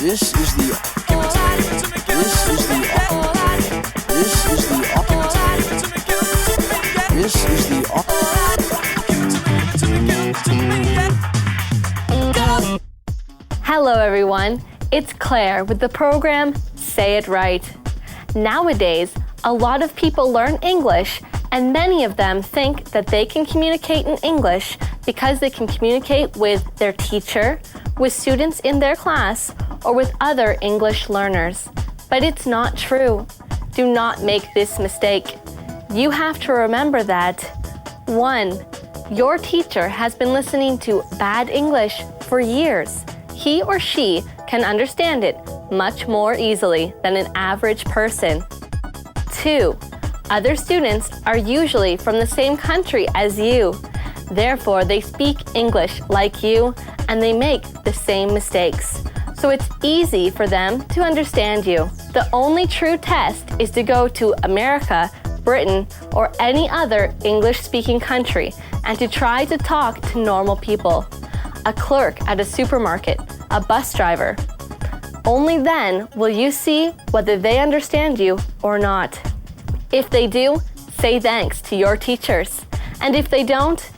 This is the This is the This is the This is the Hello everyone, it's Claire with the program Say It Right. Nowadays, a lot of people learn English and many of them think that they can communicate in English because they can communicate with their teacher, with students in their class, or with other English learners. But it's not true. Do not make this mistake. You have to remember that 1. Your teacher has been listening to bad English for years. He or she can understand it much more easily than an average person. 2. Other students are usually from the same country as you. Therefore, they speak English like you and they make the same mistakes. So it's easy for them to understand you. The only true test is to go to America, Britain, or any other English-speaking country and to try to talk to normal people. A clerk at a supermarket, a bus driver. Only then will you see whether they understand you or not. If they do, say thanks to your teachers. And if they don't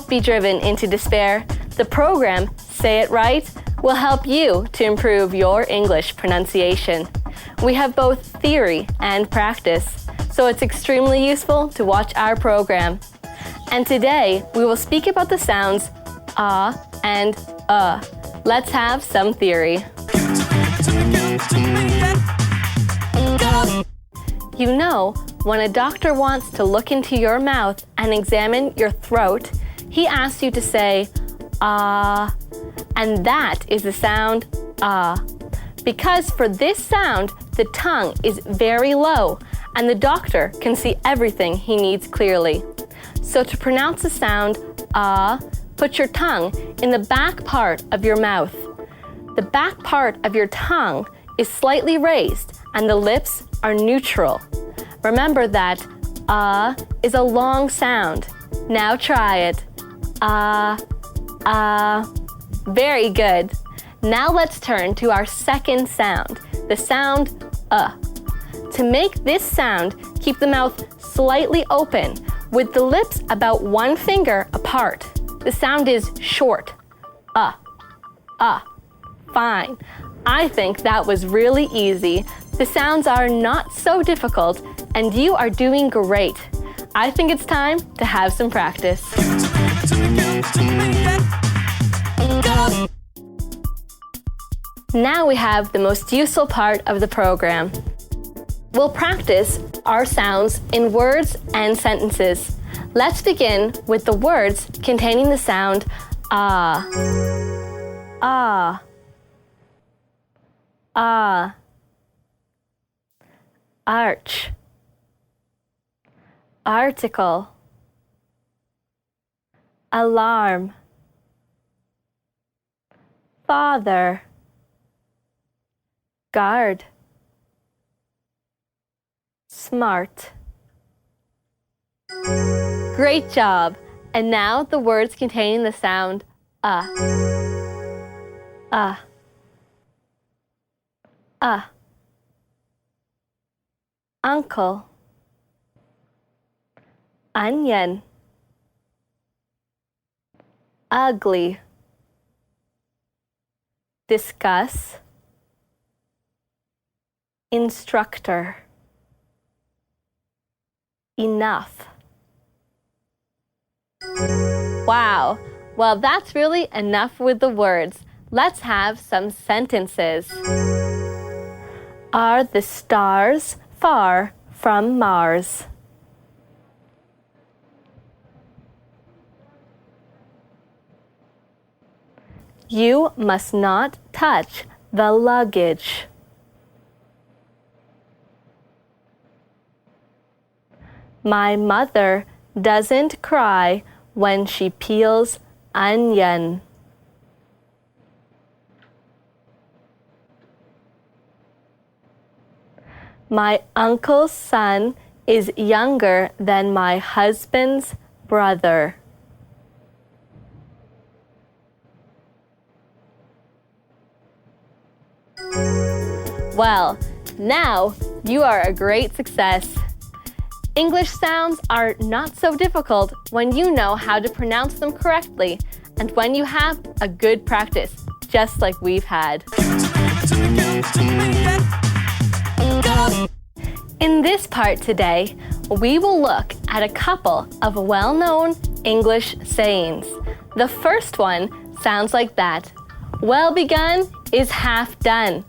be driven into despair. The program, Say It Right, will help you to improve your English pronunciation. We have both theory and practice, so it's extremely useful to watch our program. And today, we will speak about the sounds and Let's have some theory. You know, when a doctor wants to look into your mouth and examine your throat, he asks you to say, and that is the sound, Because for this sound, the tongue is very low, and the doctor can see everything he needs clearly. So to pronounce the sound, put your tongue in the back part of your mouth. The back part of your tongue is slightly raised, and the lips are neutral. Remember that is a long sound. Now try it. Very good. Now let's turn to our second sound, the sound To make this sound, keep the mouth slightly open with the lips about 1 finger apart. The sound is short. Fine. I think that was really easy. The sounds are not so difficult, and you are doing great. I think it's time to have some practice. Now we have the most useful part of the program. We'll practice our sounds in words and sentences. Let's begin with the words containing the sound arch, article, alarm, father, guard, smart. Great job! And now the words containing the sound uncle, onion, ugly, discuss, instructor, enough. Wow! Well, that's really enough with the words. Let's have some sentences. Are the stars far from Mars? You must not touch the luggage. My mother doesn't cry when she peels onion. My uncle's son is younger than my husband's brother. Well, now you are a great success. English sounds are not so difficult when you know how to pronounce them correctly and when you have a good practice, just like we've had. In this part today, we will look at a couple of well-known English sayings. The first one sounds like that. Well begun is half done.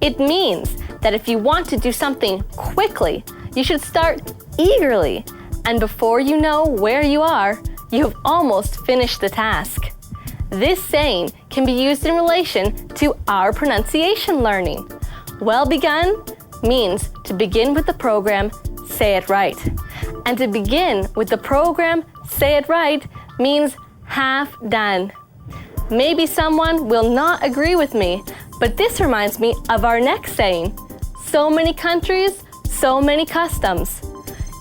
It means that if you want to do something quickly, you should start eagerly. And before you know where you are, you've almost finished the task. This saying can be used in relation to our pronunciation learning. Well begun means to begin with the program, say it right. And to begin with the program, say it right means half done. Maybe someone will not agree with me, but this reminds me of our next saying. So many countries, so many customs.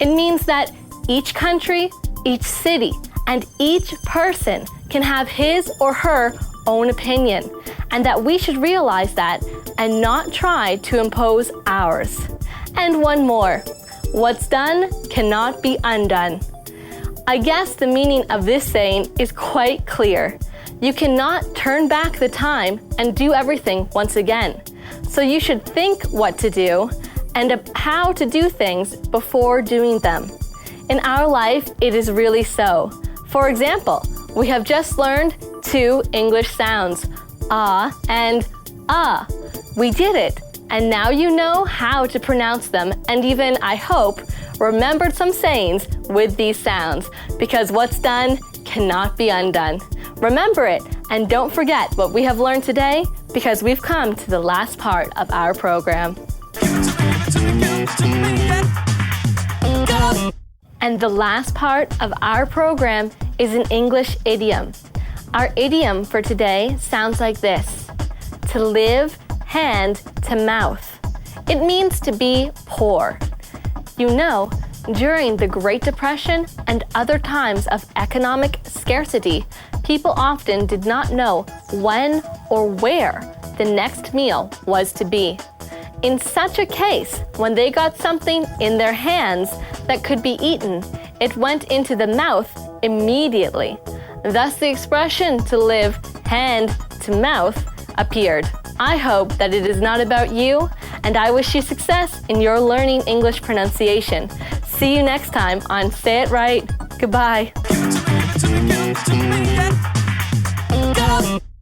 It means that each country, each city, and each person can have his or her own opinion, and that we should realize that and not try to impose ours. And one more. What's done cannot be undone. I guess the meaning of this saying is quite clear. You cannot turn back the time and do everything once again. So you should think what to do and how to do things before doing them. In our life, it is really so. For example, we have just learned 2 English sounds, ah and ah. We did it, and now you know how to pronounce them and even, I hope, remembered some sayings with these sounds, because what's done cannot be undone. Remember it, and don't forget what we have learned today, because we've come to the last part of our program. And the last part of our program is an English idiom. Our idiom for today sounds like this: to live hand to mouth. It means to be poor. You know, during the Great Depression and other times of economic scarcity, people often did not know when or where the next meal was to be. In such a case, when they got something in their hands that could be eaten, it went into the mouth immediately. Thus the expression to live hand to mouth appeared. I hope that it is not about you, and I wish you success in your learning English pronunciation. See you next time on Say It Right. Goodbye.